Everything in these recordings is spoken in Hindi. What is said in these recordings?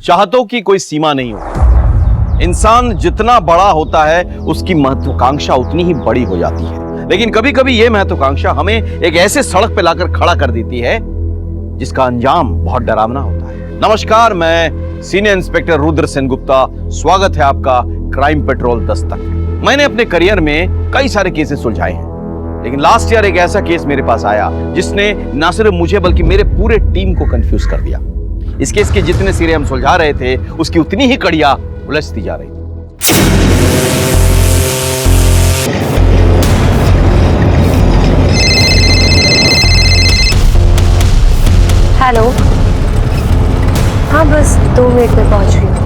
चाहतों की कोई सीमा नहीं होती। इंसान जितना बड़ा होता है उसकी महत्वाकांक्षा उतनी ही बड़ी हो जाती है। लेकिन कभी कभी यह महत्वाकांक्षा हमें एक ऐसे सड़क पर लाकर खड़ा कर देती है जिसका अंजाम बहुत डरावना होता है। नमस्कार, मैं सीनियर इंस्पेक्टर रुद्र सेनगुप्ता। स्वागत है आपका क्राइम पेट्रोल दस्तक में। मैंने अपने करियर में कई सारे केसेस सुलझाए हैं, लेकिन लास्ट ईयर एक ऐसा केस मेरे पास आया जिसने न सिर्फ मुझे बल्कि मेरे पूरे टीम को कंफ्यूज कर दिया। इस केस के जितने सिरे हम सुलझा रहे थे उसकी उतनी ही कड़ियां उलझती जा रही थी। हेलो, हाँ बस 2 मिनट में पहुंच रही हूँ।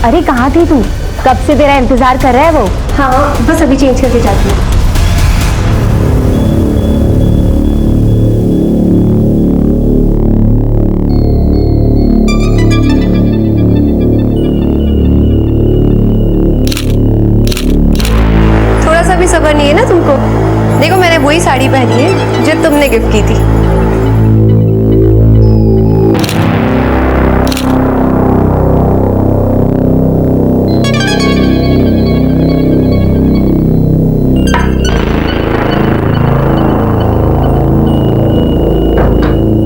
अरे कहाँ थी तू? कब से तेरा इंतजार कर रहा है वो। हाँ बस अभी चेंज करके जाती हूँ। थोड़ा सा भी सब्र नहीं है ना तुमको? देखो मैंने वही साड़ी पहनी है जो तुमने गिफ्ट की थी।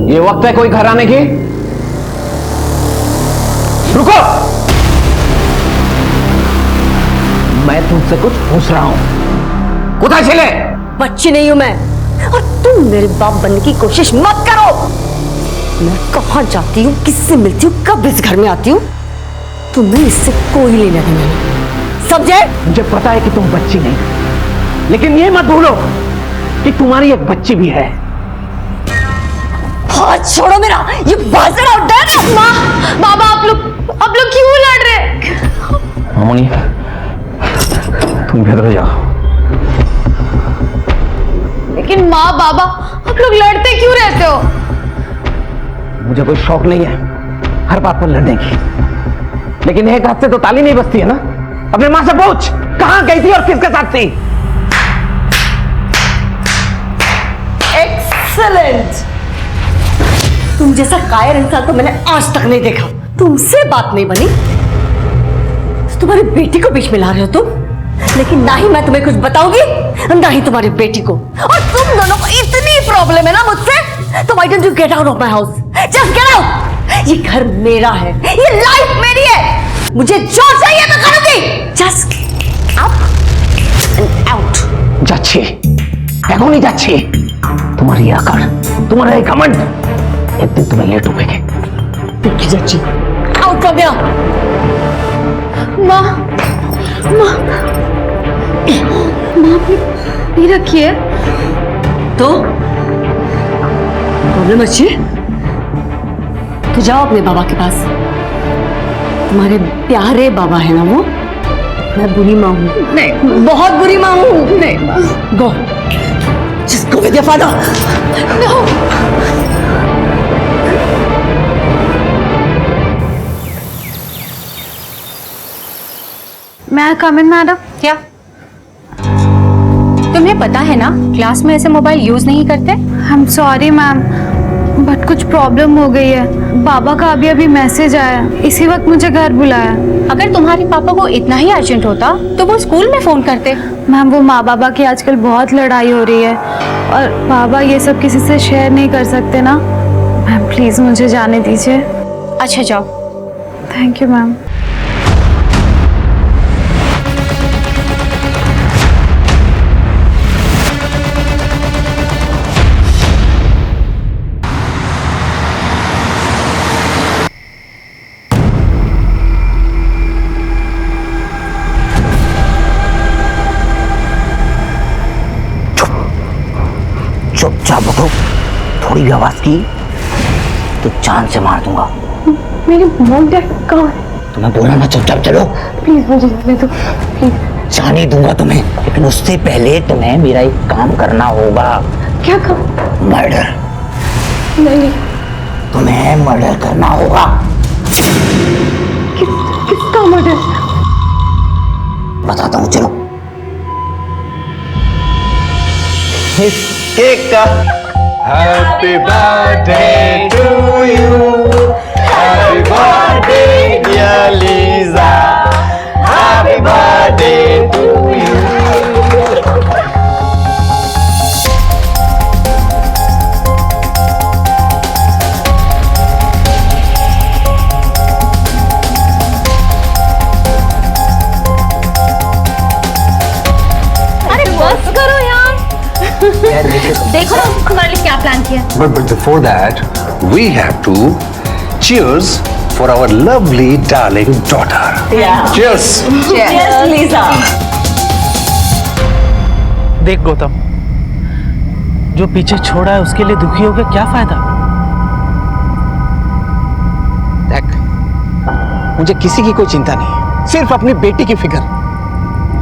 ये वक्त है कोई घर आने की? रुको, मैं तुमसे कुछ पूछ रहा हूं। कुत्ता चले? बच्ची नहीं हूं मैं, और तुम मेरे बाप बनने की कोशिश मत करो। मैं कहां जाती हूँ, किससे मिलती हूँ, कब इस घर में आती हूँ, तुम्हें इससे कोई लेना देना नहीं, समझे? मुझे पता है कि तुम बच्ची नहीं, लेकिन ये मत भूलो कि तुम्हारी एक बच्ची भी है। हाथ छोड़ो मेरा, ये बाजरा उठ है ना। माँ, बाबा, आप लोग क्यों लड़ रहे? मामूनी, तुम भीतर जाओ। लेकिन माँ बाबा, आप लोग लड़ते क्यों रहते हो? मुझे कोई शौक नहीं है हर बात पर लड़ने की, लेकिन एक हाथ से तो ताली नहीं बजती है ना। अपने माँ से पूछ, कहां गई थी और किसके साथ थी? एक्सीलेंट। तुम जैसा कायर इंसान तो मैंने आज तक नहीं देखा। तुमसे बात नहीं बनी, तुम्हारी बेटी को बीच में ला रहे हो तुम। लेकिन ना ही मैं तुम्हें कुछ बताऊंगी, ना ही तुम्हारी बेटी को। और तुम दोनों को इतनी प्रॉब्लम है ना मुझसे, तो why don't you get out of my house? Just get out. ये घर मेरा है, ये लाइफ मेरी है, मुझे जो चाहिए मैं करूंगी। Just up and out. যাচ্ছে, এখনই যাচ্ছে। तुम्हारी आकर, तुम्हारा एक घमंड एक दिन तुम्हें लेट उठेंगे। देखी जाची, आउट फ्रॉम हियर। माँ, माँ, माँ आपने पी रखी है तो प्रॉब्लम अच्छी है तो जाओ अपने बाबा के पास। तुम्हारे प्यारे बाबा है ना वो। मैं बुरी माँ हूँ? नहीं, बहुत बुरी माँ हूँ। नहीं, go, just go with your father. No. मैं कम इन मैडम? क्या तुम्हें पता है ना क्लास में ऐसे मोबाइल यूज नहीं करते? I am sorry ma'am, but कुछ प्रॉब्लम हो गई है। बाबा का अभी अभी मैसेज आया, इसी वक्त मुझे घर बुलाया। अगर तुम्हारे पापा को इतना ही अर्जेंट होता तो वो स्कूल में फोन करते। मैम वो माँ बाबा की आजकल बहुत लड़ाई हो रही है और बाबा ये सब किसी से शेयर नहीं कर सकते ना। मैम प्लीज मुझे जाने दीजिए। अच्छा जाओ। Thank you ma'am. चुपचाप उठो, थोड़ी भी आवाज की तो जान से मार दूंगा। मेरी मॉम डैड कहाँ है? तुम्हें बोला ना चुपचाप चलो। प्लीज मुझे जाने दो, प्लीज। जाने दूंगा तुम्हें, लेकिन उससे पहले तुम्हें मेरा एक काम करना होगा। क्या काम? मर्डर। नहीं। तुम्हें मर्डर करना होगा। किसका मर्डर? बताता हूँ, चलो। Happy birthday to you. Happy birthday, dear Lisa. Happy birthday to you. अरे बस करो यार। देखो ना तुम्हारे लिए क्या प्लान किया। But before that, we have to cheers for our lovely darling daughter. Cheers. Yes, Lisa. देख गौतम, जो पीछे छोड़ा है उसके लिए दुखी हो गया, क्या फायदा। देख, मुझे किसी की कोई चिंता नहीं, सिर्फ अपनी बेटी की फिक्र।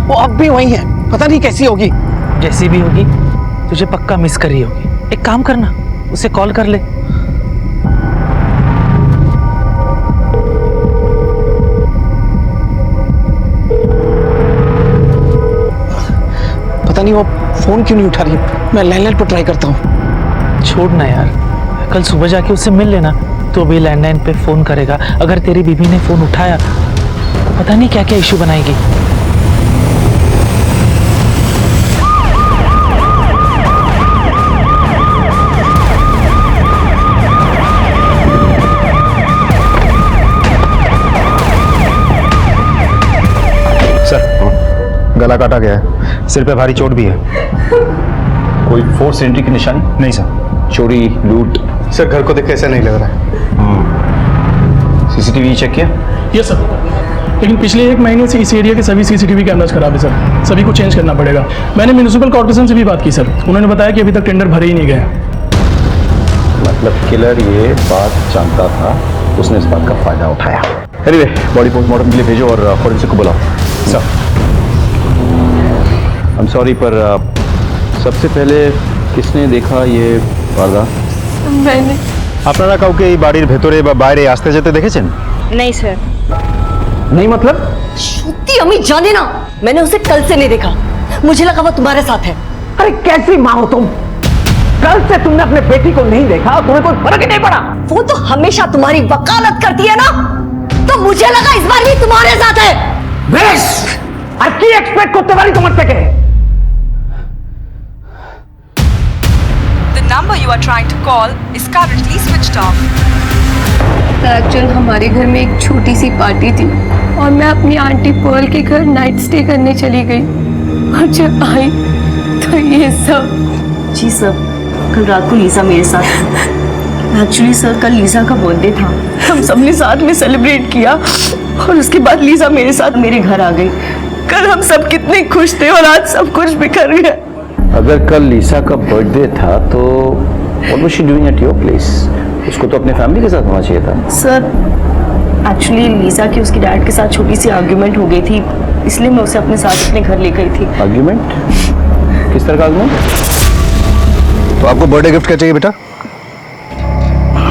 वो अब भी वही है, पता नहीं कैसी होगी। जैसी भी होगी तुझे पक्का मिस कर रही होगी। एक काम करना, उसे कॉल कर ले। पता नहीं वो फोन क्यों नहीं उठा रही। मैं लैंडलाइन पर ट्राई करता हूँ। छोड़ ना यार, कल सुबह जाके उससे मिल लेना। तो अभी लैंडलाइन पे फोन करेगा, अगर तेरी बीबी ने फोन उठाया तो पता नहीं क्या क्या इशू बनाएगी। गला काटा गया है, सिर पे भारी चोट भी है। कोई फोर्स एंट्री की निशानी? नहीं सर। चोरी, लूट? सर घर को देख के ऐसा नहीं लग रहा है। सीसीटीवी चेक किया? यस सर, लेकिन पिछले 1 महीने से इस एरिया के सभी सीसीटीवी कैमरास खराब है सर। सभी को चेंज करना पड़ेगा। मैंने म्यूनिसिपल कॉर्पोरेशन से भी बात की सर, उन्होंने बताया कि अभी तक टेंडर भरे ही नहीं गए। मतलब किलर ये बात जानता था, उसने इस बात का फायदा उठाया। एनीवे, बॉडी पोस्टमार्टम के लिए भेजो और फॉरेंसिक को बुलाओ। सर आई एम सॉरी, पर सबसे पहले किसने देखा ये वारदात? मैंने। আপনারা কাউকে এই বাড়ির ভেতরে বা বাইরে আসতে যেতে দেখেছেন? नहीं सर। नहीं मतलब? श्रुति अम्मी जाने ना, मैंने उसे कल से नहीं देखा। मुझे लगा वो तुम्हारे साथ है। अरे कैसी माँ हो तुम? कल से तुमने अपने बेटी को नहीं देखा, तुम्हें कोई फर्क ही नहीं पड़ा। वो तो हमेशा तुम्हारी वकालत करती है ना, तो मुझे लगा इस बार भी तुम्हारे साथ है। बेश, আর কি এক্সপেক্ট করতে পারি তোমার থেকে? The number you are trying to call is currently switched off. Actually हमारे घर में एक छोटी सी पार्टी थी और मैं अपनी आंटी पर्ल के घर नाइट स्टे करने चली गई और जब आई तो ये सब। जी सर, कल रात को लीसा मेरे साथ। एक्चुअली सर कल लीसा का बर्थडे था, हम सबने साथ में सेलिब्रेट किया और उसके बाद लीसा मेरे साथ मेरे घर आ गई। कल हम सब कितने खुश थे और आज सब कुछ बिखर गया। अगर कल लीसा का बर्थडे था तो what was she doing at your place? उसको तो अपने फैमिली के साथ होना चाहिए था। सर एक्चुअली लीसा की उसके डैड के साथ छोटी सी आर्ग्यूमेंट हो गई थी, इसलिए मैं उसे अपने साथ अपने घर ले गई थी। आर्ग्यूमेंट? किस तरह का आर्ग्यूमेंट? तो आपको बर्थडे गिफ्ट क्या चाहिए बेटा?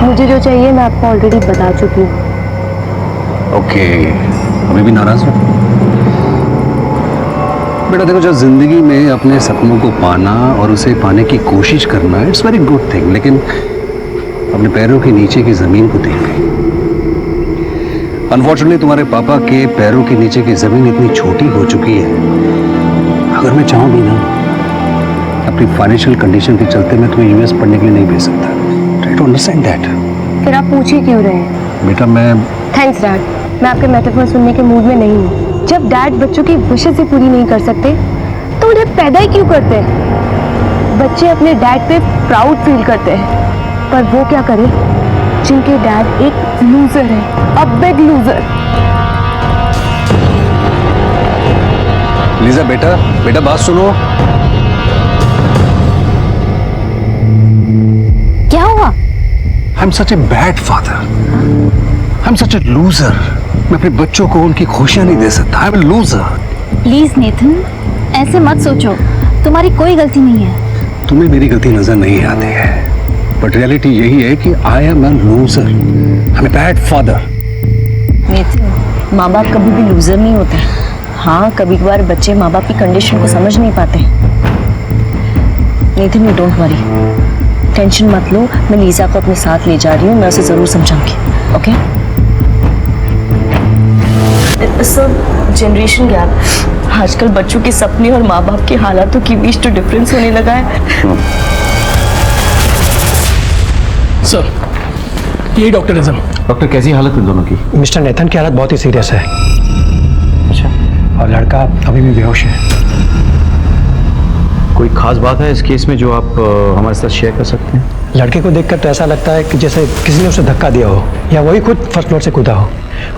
मुझे जो चाहिए मैं आपको ऑलरेडी बता चुकी हूँ। ओके, अभी भी नाराज हो? बेटा देखो, जब जिंदगी में अपने सपनों को पाना और उसे पाने की कोशिश करना इट्स वेरी गुड थिंग, लेकिन अपने पैरों के नीचे की जमीन को देख गई। अनफॉर्चुनेटली तुम्हारे पापा के पैरों के नीचे की जमीन इतनी छोटी हो चुकी है, अगर मैं चाहूँ भी ना, अपनी फाइनेंशियल कंडीशन के चलते मैं तुम्हें यूएस पढ़ने के लिए नहीं भेज सकता। Try to understand that. फिर आप पूछ ही क्यों रहे हैं? बेटा मैं थैंक्स डैड, मैं आपके मेटाफर सुनने के मूड में नहीं हूँ। जब डैड बच्चों की विशेष ही पूरी नहीं कर सकते तो उन्हें पैदा ही क्यों करते हैं? बच्चे अपने डैड पे प्राउड फील करते हैं, पर वो क्या करें जिनके डैड एक लूजर है, अ बिग लूजर। लीजा बेटा, बेटा बात सुनो। क्या हुआ? I am such a bad father, I am such a loser. मैं अपने बच्चों को उनकी खुशियां नहीं दे सकता। I am a loser. Please Nathan, ऐसे मत सोचो, तुम्हारी कोई गलती नहीं है। तुम्हें मेरी गलती नजर नहीं आती है, बट रियलिटी यही है कि I am an loser, I am a bad father. Nitin, माँ बाप कभी भी लूजर नहीं होते। हाँ, कभी कभार बच्चे माँ बाप की कंडीशन को समझ नहीं पाते। Nitin, you don't worry, tension मत लो, मैं लीजा को अपने साथ ले जा रही हूँ, मैं उसे जरूर समझाऊंगी। ओके सर, जनरेशन गैप, आजकल बच्चों के सपने और माँ बाप के हालातों के बीच तो डिफरेंस होने लगा है। सर, यही डॉक्टर है सर। डॉक्टर, कैसी हालत है दोनों की? मिस्टर नेथन की हालत बहुत ही सीरियस है। अच्छा, और लड़का अभी भी बेहोश है। कोई खास बात है इस केस में जो आप हमारे साथ शेयर कर सकते हैं? लड़के को देखकर तो ऐसा लगता है कि जैसे किसी ने उसे धक्का दिया हो या वही खुद फर्स्ट फ्लोर से कूदा हो।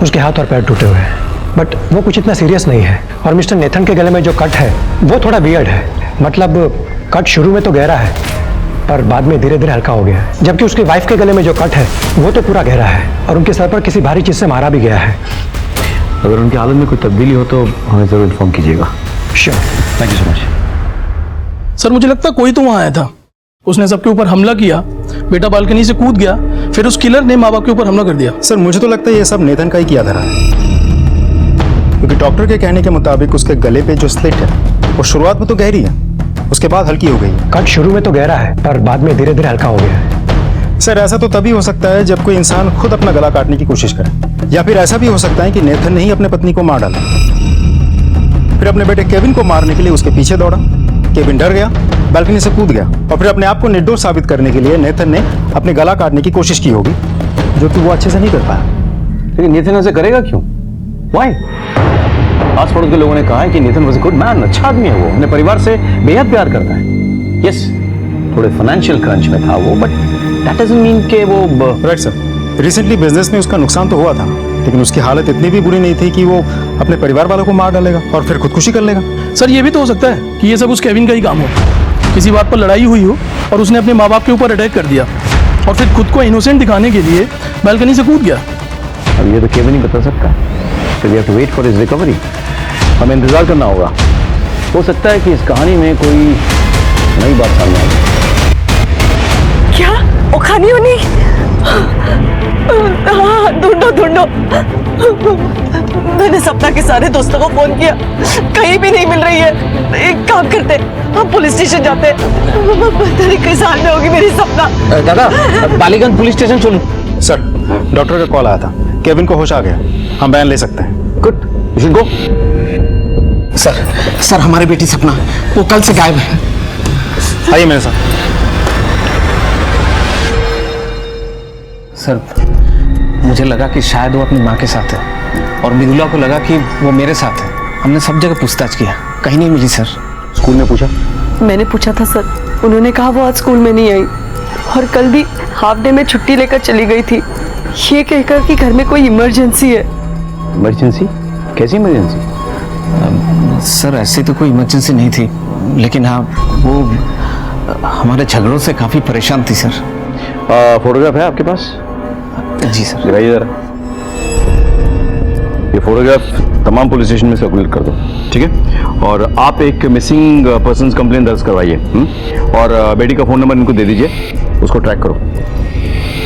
उसके हाथ और पैर टूटे हुए हैं, बट वो कुछ इतना सीरियस नहीं है। और मिस्टर नेथन के गले में जो कट है वो थोड़ा वियर्ड है। मतलब कट शुरू में तो गहरा है, पर बाद में धीरे धीरे हल्का हो गया है। जबकि उसकी वाइफ के गले में जो कट है वो तो पूरा गहरा है और उनके सर पर किसी भारी चीज से मारा भी गया है। अगर उनकी हालत में कोई तब्दीली हो तो हमें जरूर इन्फॉर्म कीजिएगा। Sure, thank you so much. Sir, मुझे लगता है कोई तो वहां आया था, उसने सबके ऊपर हमला किया, बेटा बालकनी से कूद गया, फिर उस किलर ने माँ बाप के ऊपर हमला कर दिया। सर, मुझे तो लगता है ये सब नेथन का ही किया धरा है, क्योंकि डॉक्टर के कहने के मुताबिक उसके गले पे जो स्लिट है वो शुरुआत में तो गहरी है, उसके बाद हल्की हो गई है। कट शुरू में तो गहरा है, पर बाद में धीरे धीरे हल्का हो गया है। सर, ऐसा तो तभी हो सकता है जब कोई इंसान खुद अपना गला काटने की कोशिश करे, या फिर ऐसा भी हो सकता है कि नेथन ने ही अपने पत्नी को मार डाला, फिर अपने बेटे केविन को मारने के लिए उसके पीछे दौड़ा। केविन डर गया, बालकनी से कूद गया और फिर अपने आप को निर्दोष साबित करने के लिए नेथन ने अपने गला काटने की कोशिश की होगी, जो कि वो अच्छे से नहीं कर पाया। लेकिन नेथन ऐसे करेगा क्यों? Why? आस पड़ोस के लोगों ने कहा है कि Nathan was a good man, अच्छा आदमी है वो, अपने परिवार से बेहद प्यार करता है। यस, थोड़े फाइनेंशियल क्रंच में था वो, बट दैट डजंट मीन कि वो राइट सर, रिसेंटली बिजनेस में उसका नुकसान तो हुआ था, लेकिन उसकी हालत इतनी भी बुरी नहीं थी कि वो अपने परिवार वालों को मार डालेगा और फिर खुदकुशी कर लेगा। सर, ये भी तो हो सकता है कि ये सब उस केविन का ही काम हो, किसी बात पर लड़ाई हुई हो और उसने अपने माँ बाप के ऊपर अटैक कर दिया और फिर खुद को इनोसेंट दिखाने के लिए बालकनी से कूद गया। अब ये तो केविन ही बता सकता है, so we have to wait for his recovery। हमें इंतजार करना होगा, हो सकता है कि इस कहानी में कोई नई बात सामने आए। क्या वो खानी होनी? हाँ, ढूंढो ढूंढो। मैंने सपना के सारे दोस्तों को फोन किया, कहीं भी नहीं मिल रही है। एक काम करते, हम पुलिस स्टेशन जाते। पता नहीं किस हाल में होगी मेरी सपना। दादा, बालीगंज पुलिस स्टेशन चलो। सर, डॉक्टर का कॉल आया था, केविन को होश आ गया, हम बयान ले सकते हैं। Good, you should go. Sir, हमारी बेटी सपना वो कल से गायब है। आइए मेरे साथ। सर, मुझे लगा कि शायद वो अपनी माँ के साथ है और मृदुला को लगा कि वो मेरे साथ है। हमने सब जगह पूछताछ किया, कहीं नहीं मिली। सर, स्कूल में पूछा? मैंने पूछा था सर, उन्होंने कहा वो आज स्कूल में नहीं आई और कल भी हाफ डे में छुट्टी लेकर चली गई थी, ये कहकर कि घर में कोई इमरजेंसी है। इमरजेंसी? कैसी इमरजेंसी? सर, ऐसी तो कोई इमरजेंसी नहीं थी, लेकिन हाँ, वो हमारे झगड़ों से काफ़ी परेशान थी। सर, फोटोग्राफ है आपके पास? जी सर। दिखाइए जरा। ये फोटोग्राफ तमाम पुलिस स्टेशन में सर्कुलेट कर दो, ठीक है? और आप एक मिसिंग पर्सन्स कंप्लेन दर्ज करवाइए, और बेटी का फोन नंबर इनको दे दीजिए, उसको ट्रैक करो।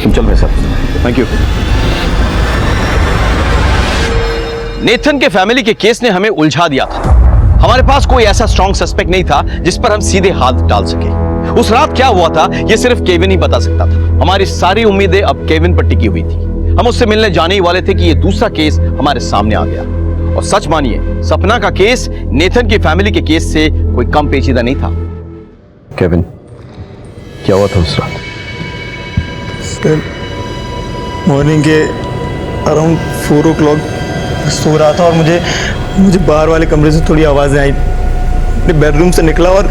तुम चल रहे सर। Thank you. नेथन के फैमिली के केस ने हमें उलझा दिया था। हमारे पास कोई ऐसा स्ट्रॉन्ग सस्पेक्ट नहीं था जिस पर हम सीधे हाथ डाल सके। उस रात क्या हुआ था ये सिर्फ केविन ही बता सकता था। हमारी सारी उम्मीदें अब केविन पर टिकी हुई थी। हम उससे मिलने जाने ही वाले थे कि ये दूसरा केस हमारे सामने आ गया। और सच मानिए, सपना का केस नेथन की फैमिली के केस से कोई कम पेचीदा नहीं था। केविन, क्या हुआ था उस रात? सर, मॉर्निंग के अराउंड 4 o'clock सो रहा था और मुझे बाहर वाले कमरे से थोड़ी आवाज़ें आई। अपने बेडरूम से निकला और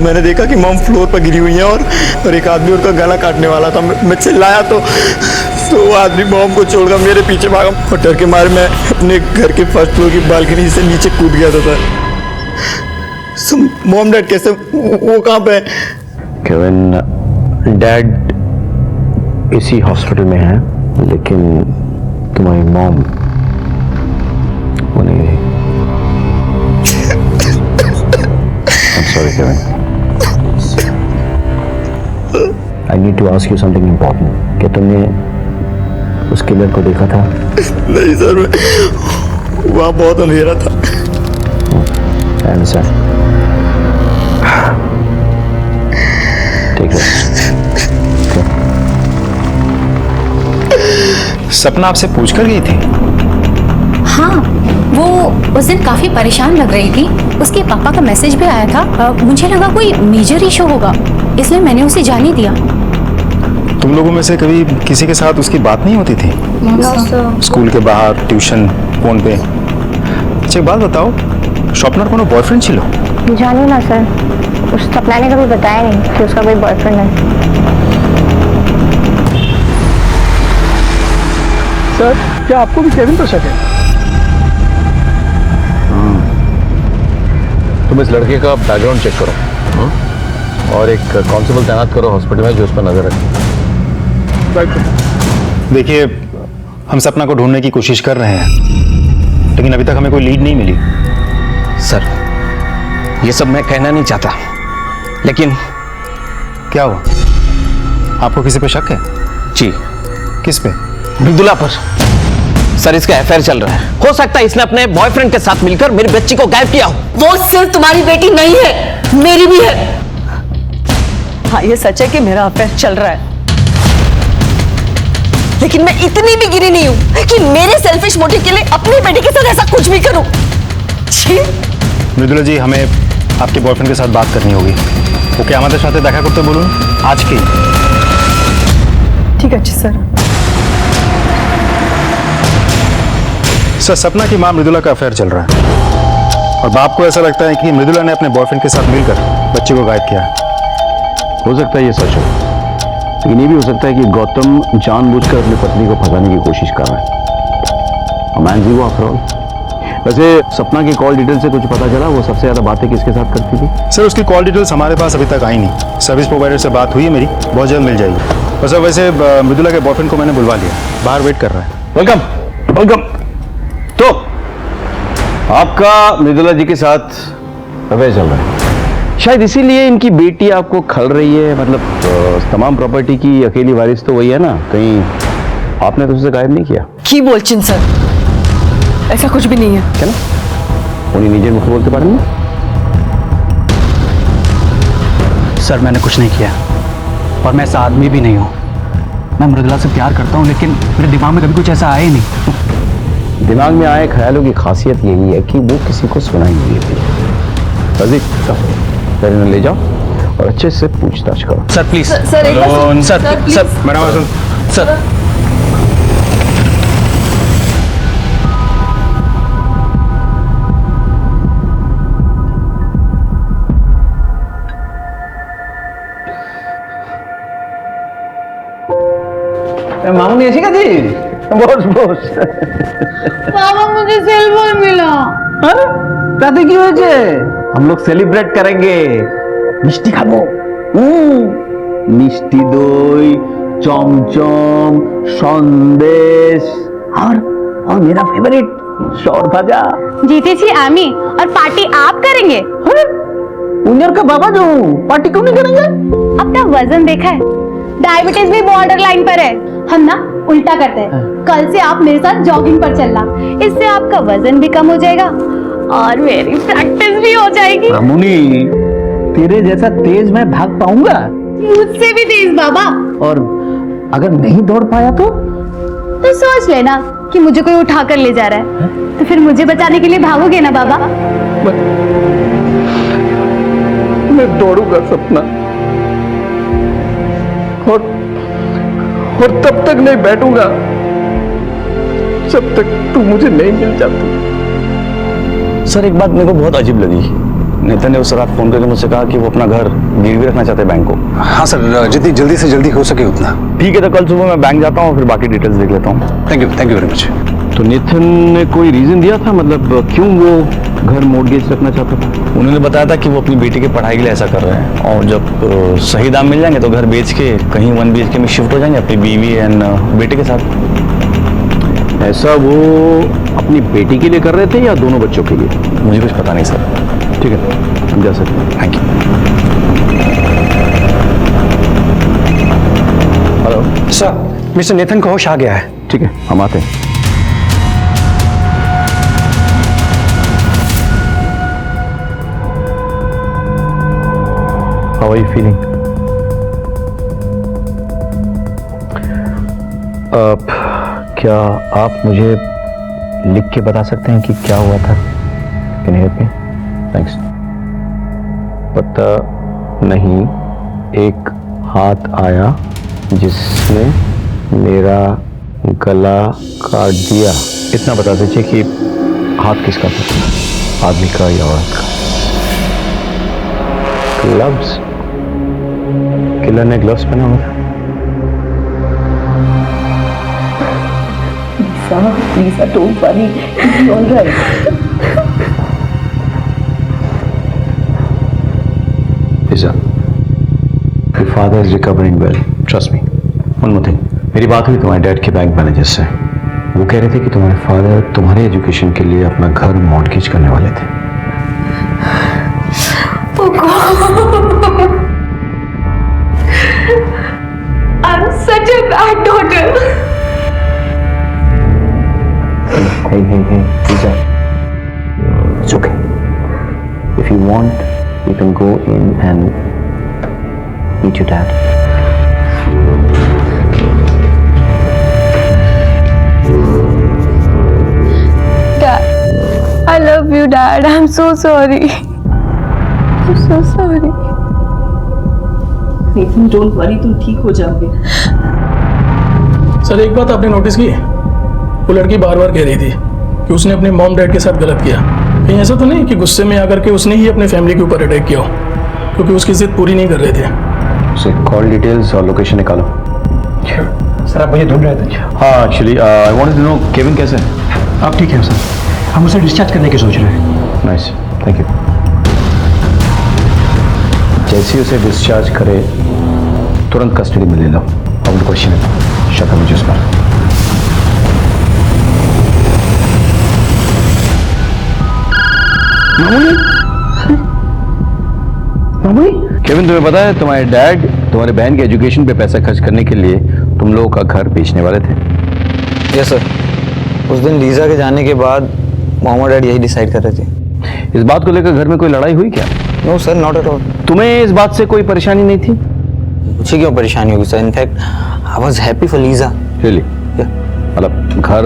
मैंने देखा कि मॉम फ्लोर पर गिरी हुई है और एक आदमी उनका गला काटने वाला था। मैं चिल्लाया तो वो आदमी मॉम को छोड़कर मेरे पीछे भागा और डर के मारे मैं अपने घर के फर्स्ट फ्लोर की बालकनी से नीचे कूद गया था। सर, मॉम डैड कैसे, वो कहाँ पे? केविन, डैड इसी हॉस्पिटल में है, लेकिन तुम्हारी मॉम वो नहीं रही। I'm sorry, Kevin. I need to ask you something important. क्या तुमने उस किलर को देखा था? नहीं सर, वहाँ बहुत अंधेरा था। सर ठीक है। सपना आपसे पूछकर गई थी? हाँ, वो उस दिन काफी परेशान लग रही थी। उसके पापा का मैसेज भी आया था। मुझे लगा कोई मेजर इशू होगा, इसलिए मैंने उसे जाने दिया। तुम लोगों में से कभी किसी के साथ उसकी बात नहीं होती थी? स्कूल के बाहर, ट्यूशन, फोन पे? अच्छा एक बात बताओ, स्वप्नार कोनो बॉयफ्रेंड छिलो? जानिए ना सर, उस सपना ने कभी बताया नहीं कि उसका कोई बॉयफ्रेंड है। सर क्या आपको भी केविन पर शक है? तुम इस लड़के का बैकग्राउंड चेक करो और एक कांस्टेबल तैनात करो हॉस्पिटल में जो उस पर नजर रखे। देखिए, हम सपना को ढूंढने की कोशिश कर रहे हैं, लेकिन अभी तक हमें कोई लीड नहीं मिली। सर, ये सब मैं कहना नहीं चाहता, लेकिन क्या हुआ? आपको किसी पे शक है? जी। किस पे? मृदुला पर। सर, इसका अफेयर चल रहा है। हो सकता है इसने अपने बॉयफ्रेंड के साथ मिलकर मेरी बच्ची को गायब किया हो। वो सिर्फ तुम्हारी बेटी नहीं है, मेरी भी है। हाँ, ये सच है कि मेरा अफेयर चल रहा है, लेकिन मैं इतनी भी गिरी नहीं हूं कि मेरे सेल्फिश मोटिव के लिए अपनी बेटी के साथ ऐसा कुछ भी करूं। छी। मृदुला जी, हमें आपके बॉयफ्रेंड के साथ बात करनी होगी। वो क्या हमारे साथ देखा करते बोलूं आज की? ठीक है सर। सर, सपना की मां मृदुला का अफेयर चल रहा है और बाप को ऐसा लगता है कि मृदुला ने अपने बॉयफ्रेंड के साथ मिलकर बच्चे को गायब किया है। हो सकता है ये सच हो, लेकिन ये भी हो सकता है कि गौतम जानबूझकर अपनी पत्नी को फंसाने की कोशिश कर रहा है। मैन जी वो आफ्टर ऑल। वैसे सपना की कॉल डिटेल से कुछ पता चला? वो सबसे ज्यादा बातें किसके साथ करती थी? सर, उसकी कॉल डिटेल्स हमारे पास अभी तक आई नहीं। सर्विस प्रोवाइडर से बात हुई है मेरी, बहुत जल्द मिल जाएगी। और सर, वैसे मृदुला के बॉयफ्रेंड को मैंने बुलवा लिया, बाहर वेट कर रहा है। Welcome welcome. तो आपका मृदुला जी के साथ अफेयर चल रहा है, शायद इसीलिए इनकी बेटी आपको खल रही है। मतलब तमाम प्रॉपर्टी की अकेली वारिस तो वही है ना, कहीं आपने तो उसे गायब नहीं किया? की बोलचिन सर, ऐसा कुछ भी नहीं है। क्या ना उन्हीं निजे मुख बोलते पारे ना? सर, मैंने कुछ नहीं किया और मैं ऐसा आदमी भी नहीं हूँ। मैं मृदुला से प्यार करता हूँ, लेकिन मेरे दिमाग में कभी कुछ ऐसा आया ही नहीं। दिमाग में आए ख्यालों की खासियत यही है कि वो किसी को सुनाई नहीं देती। रजीक, ले जाओ और अच्छे से पूछताछ करो। Sir please. सर एक बार सर, मैडम सर मामूनी ऐसी का थी? बोस बोस। पापा मुझे सेल फोन मिला। अरे ताते की वजह हम लोग सेलिब्रेट करेंगे। मिष्टी खाबो। मिष्टी दई, चमचम, संदेश और मेरा फेवरेट शौर भाजा। जीतेছি আমি और पार्टी आप करेंगे? उन्यर का बाबा जो पार्टी क्यों नहीं करेंगे? अपना वजन देखा है? डायबिटीज भी बॉर्डर लाइन पर है। हम ना उल्टा करते हैं, कल से आप मेरे साथ जॉगिंग पर चलना, इससे आपका वजन भी कम हो जाएगा और मेरी प्रैक्टिस भी हो जाएगी। रामुनी, तेरे जैसा तेज मैं भाग पाऊंगा? मुझसे भी तेज बाबा। और अगर नहीं दौड़ पाया तो सोच लेना कि मुझे कोई उठा कर ले जा रहा है, तो फिर मुझे बचाने के लिए भागोगे ना बाबा? मैं दौड़ूंगा सपना, और तब तक नहीं बैठूंगा जब तक तू मुझे नहीं मिल जाती। सर, एक बात मेरे को बहुत अजीब लगी। नेता ने उस रात फोन करके मुझसे कहा कि वो अपना घर गिरवी रखना चाहते हैं बैंक को। हाँ सर, जितनी जल्दी से जल्दी हो सके उतना। ठीक है, तो कल सुबह मैं बैंक जाता हूँ, फिर बाकी डिटेल्स देख लेता हूँ। Thank you very much. तो नितिन ने कोई रीजन दिया था, मतलब क्यों वो घर मॉर्गेज रखना चाहता था? उन्होंने बताया था कि वो अपनी बेटी की पढ़ाई के लिए ऐसा कर रहे हैं, और जब सही दाम मिल जाएंगे तो घर बेच के कहीं 1 BHK में शिफ्ट हो जाएंगे अपनी बीवी एंड बेटे के साथ। ऐसा वो अपनी बेटी के लिए कर रहे थे या दोनों बच्चों के लिए? मुझे कुछ पता नहीं सर। ठीक है, हम जा सकते हैं। Thank you. Sir, mister Nathan को होश आ गया है। ठीक है, हम आते हैं। How are you feeling? क्या आप मुझे लिख के बता सकते हैं कि क्या हुआ था? Can you help me? Thanks. पता नहीं, एक हाथ आया जिसने मेरा गला काट दिया। इतना बता दीजिए कि हाथ किसका था, आदमी का या औरत का? ग्लव्स? किलर ने ग्लव्स पहना हुआ था? Lisa, don't worry. It's all right. Lisa, your father is recovering well. Trust me. One more thing. मेरी बात हुई तुम्हारे डैड के बैंक मैनेजर से। वो कह रहे थे कि तुम्हारे फादर तुम्हारे एजुकेशन के लिए अपना घर मॉर्टगेज करने वाले थे। Oh God. I'm such a bad daughter. Hey, Lisa. It's okay. If you want, you can go in and meet your dad. Dad, I love you, Dad. I'm so sorry. I'm so sorry. Nathan, don't worry, तुम ठीक हो जाओगे। सर, एक बात आपने नोटिस की? वो लड़की बार बार कह रही थी कि उसने अपने मॉम डैड के साथ गलत किया। कहीं ऐसा तो नहीं कि गुस्से में आकर के उसने ही अपने फैमिली के ऊपर अटैक किया हो, क्योंकि उसकी जिद पूरी नहीं कर रहे थे। उसे कॉल डिटेल्स और लोकेशन निकालो। सर, आप मुझे ढूंढ रहे थे? हाँ, actually I wanted to know Kevin कैसे है? आप ठीक है सर? हम उसे डिस्चार्ज करने की सोच रहे हैं। Nice, thank you. जैसे उसे डिस्चार्ज करे तुरंत कस्टडी में ले लो। अब क्वेश्चन है, शक है मुझे उस पर। मामूली, केविन, तुम्हें पता है तुम्हारे डैड तुम्हारे बहन के एजुकेशन पे पैसा खर्च करने के लिए तुम लोगों का घर बेचने वाले थे? Yes sir. उस दिन लीजा के जाने के बाद मॉम और डैड यही डिसाइड कर रहे थे। इस बात को लेकर घर में कोई लड़ाई हुई क्या? No sir, not at all. तुम्हें इस बात से कोई परेशानी नहीं थी? मुझे क्यों परेशानी होगी sir? In fact I was happy for Lisa. Really? मतलब घर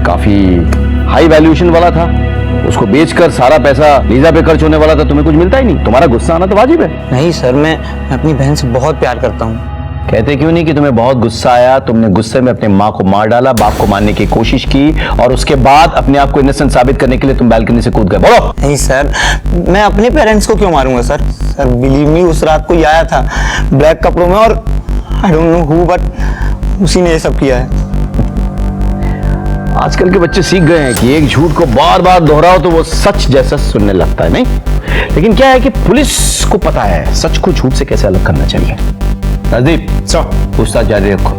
काफी हाई वैल्यूएशन वाला था, उसको बेचकर सारा पैसा लीजा पे खर्च होने वाला था, तुम्हें कुछ मिलता ही नहीं। तुम्हारा गुस्सा आना तो वाजिब है। नहीं सर, मैं अपनी बहन से बहुत प्यार करता हूँ। कहते क्यों नहीं कि तुम्हें बहुत गुस्सा आया, तुमने गुस्से में अपने माँ को मार डाला, बाप को मारने की कोशिश की, और उसके बाद अपने आप को इनोसेंट साबित करने के लिए तुम बालकनी से कूद गए। बोलो। नहीं सर, मैं अपने पेरेंट्स को क्यों मारूंगा सर? सर बिलीव मी, उस रात कोई आया था ब्लैक कपड़ों में, और I don't know who, but उसी ने ये सब किया है। आजकल के बच्चे सीख गए हैं कि एक झूठ को बार बार दोहराओ तो वो सच जैसा सुनने लगता है, नहीं? लेकिन क्या है कि पुलिस को पता है सच को झूठ से कैसे अलग करना चाहिए। राजदीप, पूछताछ जारी रखो।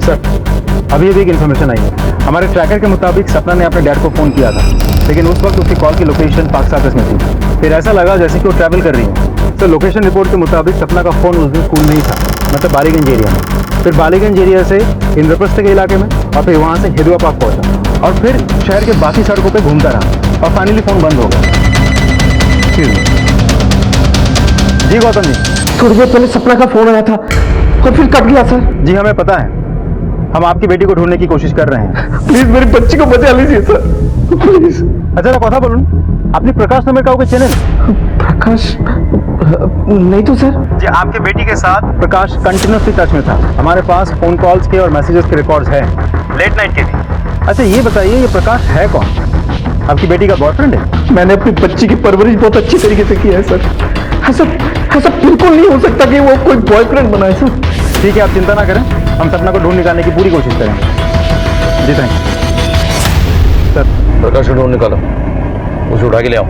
सर, अभी एक इन्फॉर्मेशन आई है। हमारे ट्रैकर के मुताबिक सपना ने अपने डैड को फोन किया था, लेकिन उस वक्त उसकी कॉल की लोकेशन पाक साकस में थी। फिर ऐसा लगा जैसे कि वो ट्रैवल कर रही है। सर, लोकेशन रिपोर्ट के मुताबिक सपना का फोन उस दिन स्कूल में ही था, मतलब बालीगंज एरिया में। फिर बालीगंज एरिया से इंद्रप्रस्थ के इलाके में, और फिर वहाँ से हिदुआ पार्क पहुँचा, और फिर शहर के बाकी सड़कों पर घूमता रहा, और फाइनली फोन बंद हो गया। जी गौतम जी, थोड़ी देर पहले सपना का फोन आया था और फिर कट गया सर। जी हमें पता है, हम आपकी बेटी को ढूंढने की कोशिश कर रहे हैं। प्लीज मेरी बच्ची को बचा लीजिए सर, प्लीज। अच्छा कथा बोलूं, अपनी प्रकाश नंबर का होगा चैनल? प्रकाश नहीं तो सर। जी आपके बेटी के साथ प्रकाश कंटिन्यूसली टच में था। हमारे पास फोन कॉल्स के और मैसेजेस के रिकॉर्ड्स हैं, लेट नाइट के भी। अच्छा ये बताइए, ये प्रकाश है कौन? आपकी बेटी का बॉयफ्रेंड है? मैंने अपनी बच्ची की परवरिश बहुत अच्छी तरीके से की है सर। ऐसा बिल्कुल नहीं हो सकता कि वो कोई बॉयफ्रेंड बनाए सर। ठीक है, आप चिंता ना करें, हम सपना को ढूंढ निकालने की पूरी कोशिश करेंगे। जी थैंक यू सर। प्रकाश को ढूंढ निकालो, उसे उठा के ले आओ।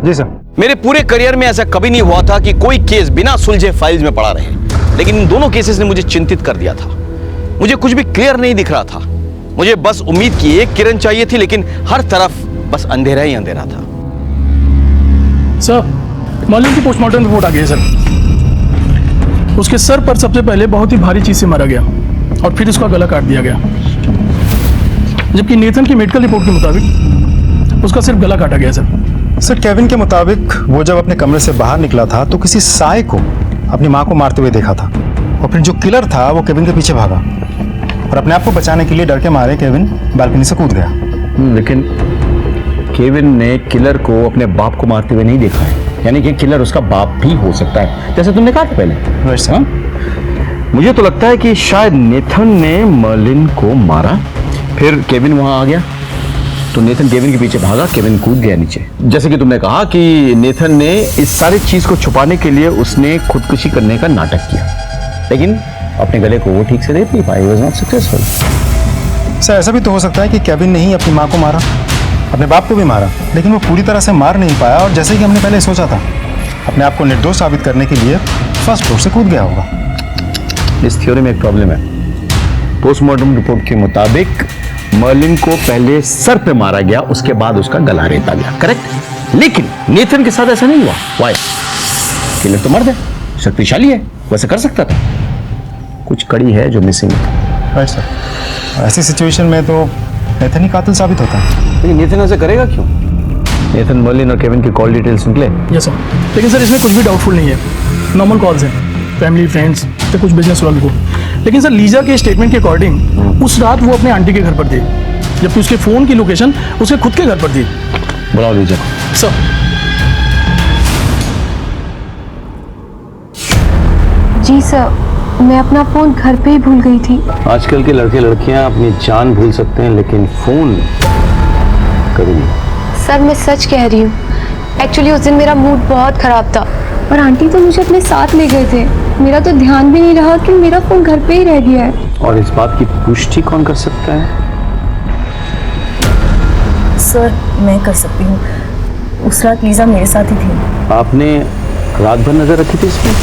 जी सर। मेरे पूरे करियर में ऐसा कभी नहीं हुआ था कि कोई केस बिना सुलझे फाइल्स में पड़ा रहे, लेकिन इन दोनों केसेस ने मुझे चिंतित कर दिया था। मुझे कुछ भी क्लियर नहीं दिख रहा था। मुझे बस उम्मीद की एक किरण चाहिए थी, लेकिन हर तरफ बस अंधेरा ही अंधेरा था। सर, मॉर्निंग की पोस्टमार्टम रिपोर्ट आ गई है सर। उसके सर पर सबसे पहले बहुत ही भारी चीज से मारा गया और फिर उसका गला काट दिया गया, जबकि नेथन की मेडिकल रिपोर्ट के मुताबिक उसका सिर्फ गला काटा गया सर। सर केविन के मुताबिक वो जब अपने कमरे से बाहर निकला था तो किसी साय को अपनी माँ को मारते हुए देखा था, और फिर जो किलर था वो केविन के पीछे भागा और अपने आप को बचाने के लिए डर के मारे केविन बालकनी से कूद गया। लेकिन केविन ने किलर को अपने बाप को मारते हुए नहीं देखा है, यानी कि किलर उसका बाप भी हो सकता है, जैसे तुमने कहा था पहले। वैसे मुझे तो लगता है कि शायद नेथन ने मर्लिन को मारा, फिर केविन वहां आ गया तो नेथन केविन के पीछे भागा, केविन कूद गया नीचे। जैसे कि तुमने कहा कि नेथन ने इस सारी चीज को छुपाने के लिए उसने खुदकुशी करने का नाटक किया, लेकिन अपने गले को वो ठीक से देख नहीं पाया, he was not successful. Sir ऐसा भी तो हो सकता है कि केविन ने ही अपनी माँ को मारा, अपने बाप को भी मारा, लेकिन वो पूरी तरह से मार नहीं पाया और जैसे कि हमने पहले सोचा था अपने आप को निर्दोष साबित करने के लिए फर्स्ट फ्लोर से कूद गया होगा। इस थ्योरी में एक प्रॉब्लम है। पोस्टमार्टम रिपोर्ट के मुताबिक मर्लिन को पहले सर पे मारा गया, उसके बाद उसका गला रेता गया, करेक्ट। लेकिन नेथन के साथ ऐसा नहीं हुआ। वाई? किलर तो मर्द है, शक्तिशाली है, वैसे कर सकता था, कुछ कड़ी है जो मिसिंग है। राइट सर, ऐसी सिचुएशन में तो नेथन ही कातिल साबित होता है। लेकिन नेथन ऐसा करेगा क्यों? नेथन मर्लिन और केविन की कॉल डिटेल्स निकले? यस सर, लेकिन सर इसमें कुछ भी डाउटफुल नहीं है, नॉर्मल कॉल्स हैं, फैमिली फ्रेंड्स या कुछ बिजनेस वालों को। लेकिन सर लीजा के स्टेटमेंट के अकॉर्डिंग उस रात वो अपने आंटी के घर पर थी, जबकि उसके फोन की लोकेशन उसके खुद के घर पर थी। बुलाओ लीजा को। सर जी सर, मैं अपना फोन घर पे ही भूल गई थी। आजकल के लड़के लड़कियां अपनी जान भूल सकते हैं लेकिन फोन कभी नहीं। सर मैं सच कह रही हूँ, एक्चुअली उस दिन मेरा मूड बहुत खराब था और आंटी तो मुझे अपने साथ ले गए थे, मेरा तो ध्यान भी नहीं रहा कि मेरा फोन घर पे ही रह गया है। और इस बात की पुष्टि कौन कर सकता है? सर मैं कर सकती हूँ, उस रात लीजा मेरे साथ ही थी। आपने रात भर नजर रखी थी इसमें?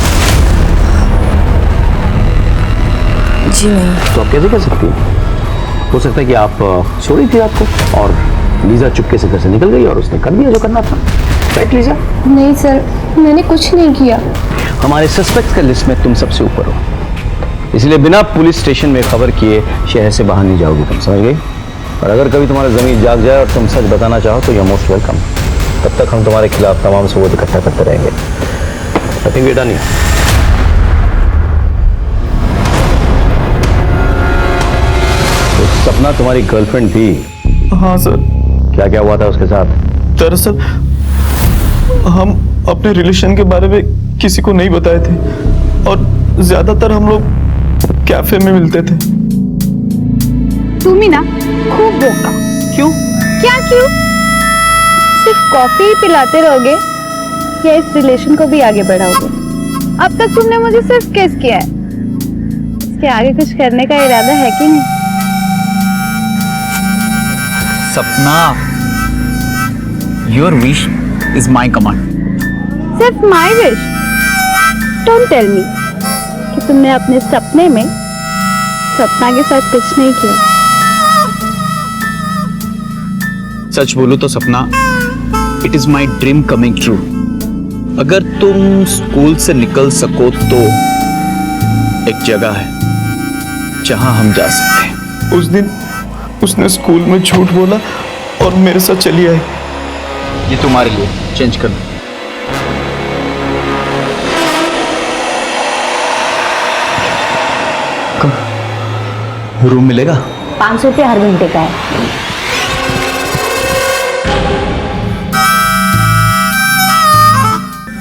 जी नहीं। तो आप कैसे कर सकती हैं? हो सकता है कि आप सो रही थी रात को और लीजा चुपके से घर से निकल गई और उसने कर दिया जो करना था, राइट लीजा? नहीं सर, मैंने कुछ नहीं किया। हमारे सस्पेक्ट्स के लिस्ट में तुम सबसे ऊपर हो, इसलिए बिना पुलिस स्टेशन में खबर किए शहर से बाहर नहीं जाओगी, तुम समझ गई? और अगर कभी तुम्हारा जमीन जाग जाए और तुम सच बताना चाहो तो यू मोस्ट वेलकम। तब तक हम तुम्हारे खिलाफ तमाम सबूत इकट्ठा करते रहेंगे। नथिंग बेटा नहीं। तो सपना तुम्हारी गर्लफ्रेंड थी? हाँ सर। क्या क्या हुआ था उसके साथ? दरअसल हम अपने रिलेशन के बारे में किसी को नहीं बताए थे और ज्यादातर हम लोग कैफे में मिलते थे। तुम ही ना खूब बोका। क्यों? क्या क्यों? सिर्फ कॉफी ही पिलाते रहोगे या इस रिलेशन को भी आगे बढ़ाओगे? अब तक तुमने मुझे सिर्फ किस किया है, इसके आगे कुछ करने का इरादा है कि नहीं? Sapna, your wish is my command. सिर्फ my wish? Don't tell me कि तुमने अपने सपने में सपना के साथ कुछ नहीं किया। सच बोलो तो सपना, it is my dream coming true. अगर तुम स्कूल से निकल सको तो एक जगह है जहां हम जा सकते हैं। उस दिन उसने स्कूल में झूठ बोला और मेरे साथ चली आई। ये तुम्हारे लिए चेंज कर दो। रूम मिलेगा? 500 रुपये हर घंटे का है।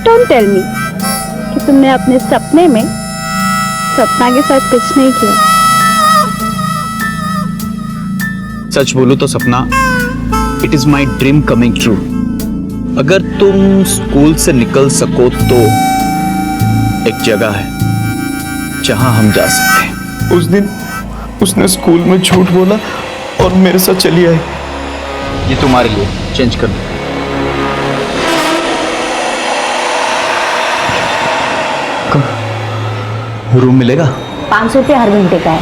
डोंट टेल मी कि तुमने अपने सपने में सपना के साथ कुछ नहीं किया। सच बोलो तो सपना, it is my dream coming true. अगर तुम स्कूल से निकल सको तो एक जगह है जहां हम जा सकते हैं। उस दिन उसने स्कूल में झूठ बोला और मेरे साथ चली आई। ये तुम्हारे लिए चेंज कर दो। रूम मिलेगा? 500 रुपये हर घंटे का है।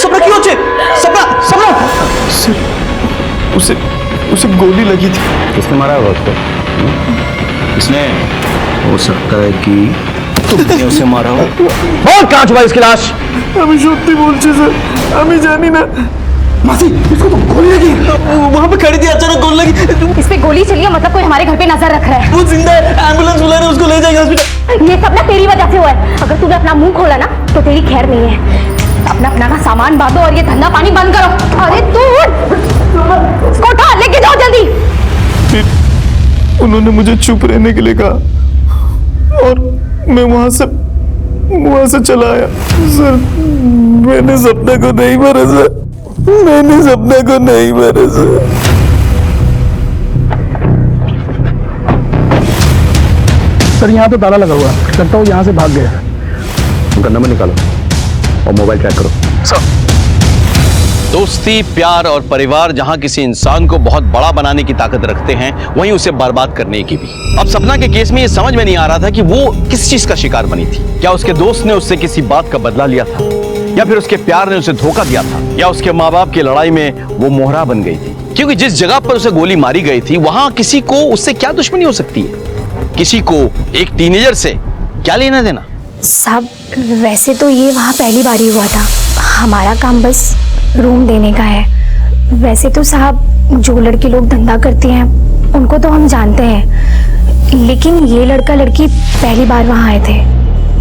सपना क्यों होचे सपना सपना सर उसे उसे गोली लगी थी। किसने मारा होगा उसको? इसने हो सकता है कि तुमने उसे मारा हो। और कहाँ छुपा इसकी लाश? আমি সত্যি বলছি স্যার, আমি জানি না। मासी इसको तो गोली लगी, वहां पे खड़ी थी, अचानक गोली लगी। इस पे गोली चली है, मतलब कोई हमारे घर पे नजर रख रहा है। वो जिंदा है, एम्बुलेंस बुला रहे हैं, उसको ले जाएंगे हॉस्पिटल। ये सब ना तेरी वजह से हुआ है। अगर तूने अपना मुंह खोला ना तो तेरी खैर नहीं है। अपना अपना ना सामान बांधो और ये धंधा पानी बंद करो। अरे तू इसको उठा, लेके जाओ जल्दी। फिर उन्होंने मुझे चुप रहने के लिए कहा और मैं वहां से चला आया। सर मैंने सपना को नहीं मारा सर, मैंने सपना को नहीं मारा सर। सर यहाँ तो ताला लगा हुआ है, लगता हूँ यहाँ से भाग गया। उनका नंबर निकालो और मोबाइल ट्रैक करो। सर दोस्ती, प्यार और परिवार जहां किसी इंसान को बहुत बड़ा बनाने की ताकत रखते हैं, वहीं उसे बर्बाद करने की भी। अब सपना के केस में ये समझ में नहीं आ रहा था कि वो किस चीज का शिकार बनी थी। क्या उसके दोस्त ने उससे किसी बात का बदला लिया था, या फिर उसके प्यार ने उसे धोखा दिया था, या उसके माँ बाप की लड़ाई में वो मोहरा बन गई थी। क्योंकि जिस जगह पर उसे गोली मारी गई थी वहां किसी को उससे क्या दुश्मनी हो सकती है? किसी को एक टीनेजर से क्या लेना देना? साहब वैसे तो ये वहाँ पहली बार ही हुआ था, हमारा काम बस रूम देने का है। वैसे तो साहब जो लड़के लोग धंधा करते हैं उनको तो हम जानते हैं, लेकिन ये लड़का लड़की पहली बार वहाँ आए थे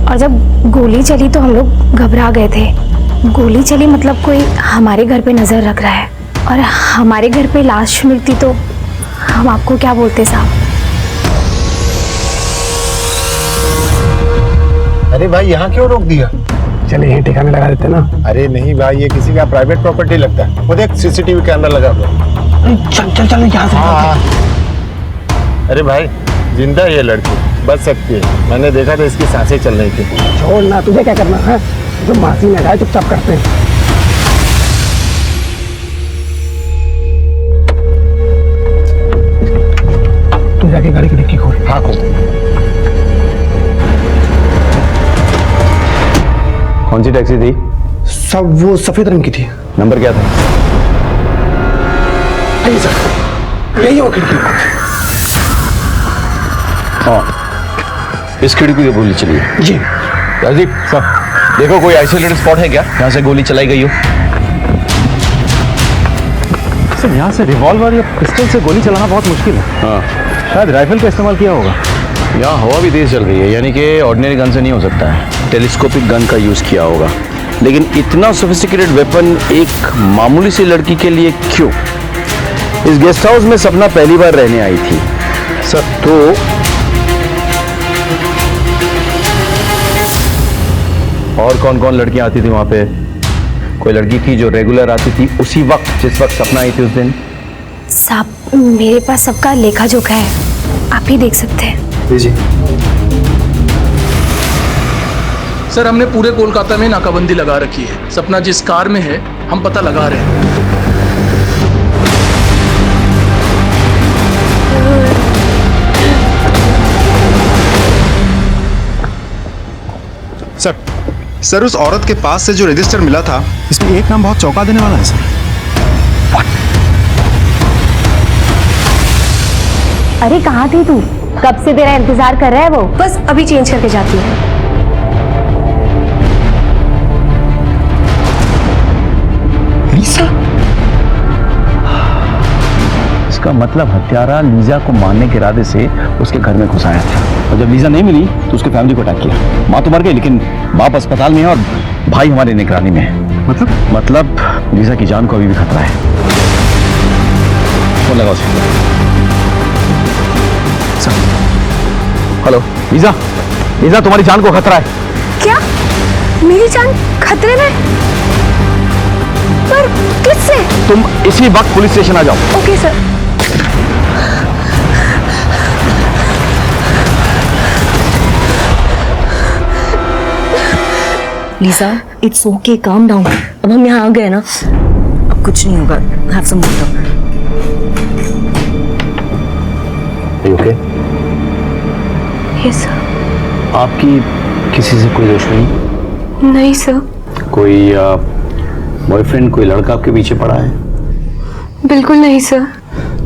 और जब गोली चली तो हम लोग घबरा गए थे। गोली चली मतलब कोई हमारे घर पे नजर रख रहा है, और हमारे घर पे लाश मिलती तो हम आपको क्या बोलते साहब। अरे भाई यहाँ क्यों रोक दिया? चलिए यहीं ठिकाने लगा देते ना। अरे नहीं भाई, ये किसी का प्राइवेट प्रॉपर्टी लगता है। वो देख सीसीटीवी कैमरा लगा हुआ। चल चल चल यहाँ से। हाँ। अरे भाई जिंदा ये लड़की बच सकती है, मैंने देखा था इसकी सांसें चल रही थी। छोड़ ना, तुझे क्या करना है? जो मासी ने कहा चुपचाप करते हैं। तू जाके गाड़ी की डिक्की खोल। हाँ खोल। कौन सी टैक्सी थी? सब वो सफेद रंग की थी। नंबर क्या था? आइए सर, यही वो खिड़की। हाँ, इस खिड़की की गोली चली है जी। राजीव सर, देखो कोई आइसोलेटेड स्पॉट है क्या जहाँ से गोली चलाई गई हो? सर यहाँ से रिवॉल्वर या पिस्टल से गोली चलाना बहुत मुश्किल है। हाँ, शायद राइफल का इस्तेमाल किया होगा। यहाँ हवा भी तेज चल रही है, यानी कि ऑर्डिनरी गन से नहीं हो सकता है, टेलीस्कोपिक गन का यूज किया होगा। लेकिन इतना सोफिस्टिकेटेड वेपन एक मामूली सी लड़की के लिए क्यों? इस गेस्ट हाउस में सपना पहली बार रहने आई थी सर, तो और कौन कौन लड़कियां आती थी वहां पे? कोई लड़की थी जो रेगुलर आती थी उसी वक्त जिस वक्त सपना आई थी उस दिन? साहब मेरे पास सबका लेखा जोखा है, आप ही देख सकते हैं। जी सर हमने पूरे कोलकाता में नाकाबंदी लगा रखी है। सपना जिस कार में है हम पता लगा रहे हैं। सर उस औरत के पास से जो रजिस्टर मिला था, इसमें एक नाम बहुत चौंका देने वाला है सर। अरे कहाँ थी तू? कब से तेरा इंतजार कर रहा है वो। बस अभी चेंज करके जाती हूँ। इसका मतलब हत्यारा लीजा को मारने के इरादे से उसके घर में घुसाया था, और जब लीजा नहीं मिली तो उसके फैमिली को अटैक किया। माँ तो मर गई लेकिन बाप अस्पताल में है और भाई हमारे निगरानी में है। मतलब लीजा की जान को अभी भी खतरा है। फोन लगाओ उसे। हेलो लीजा, लीजा तुम्हारी जान को खतरा है। क्या मेरी जान खतरे में? पर किससे? तुम इसी वक्त पुलिस स्टेशन आ जाओ। Okay sir. Lisa it's okay, calm down. अब हम यहाँ आ गए ना, अब कुछ नहीं होगा। Have some water. Okay? Yes sir. आपकी किसी से कोई दुश्मनी? नहीं सर। कोई बॉयफ्रेंड कोई लड़का आपके पीछे पड़ा है? बिल्कुल नहीं सर।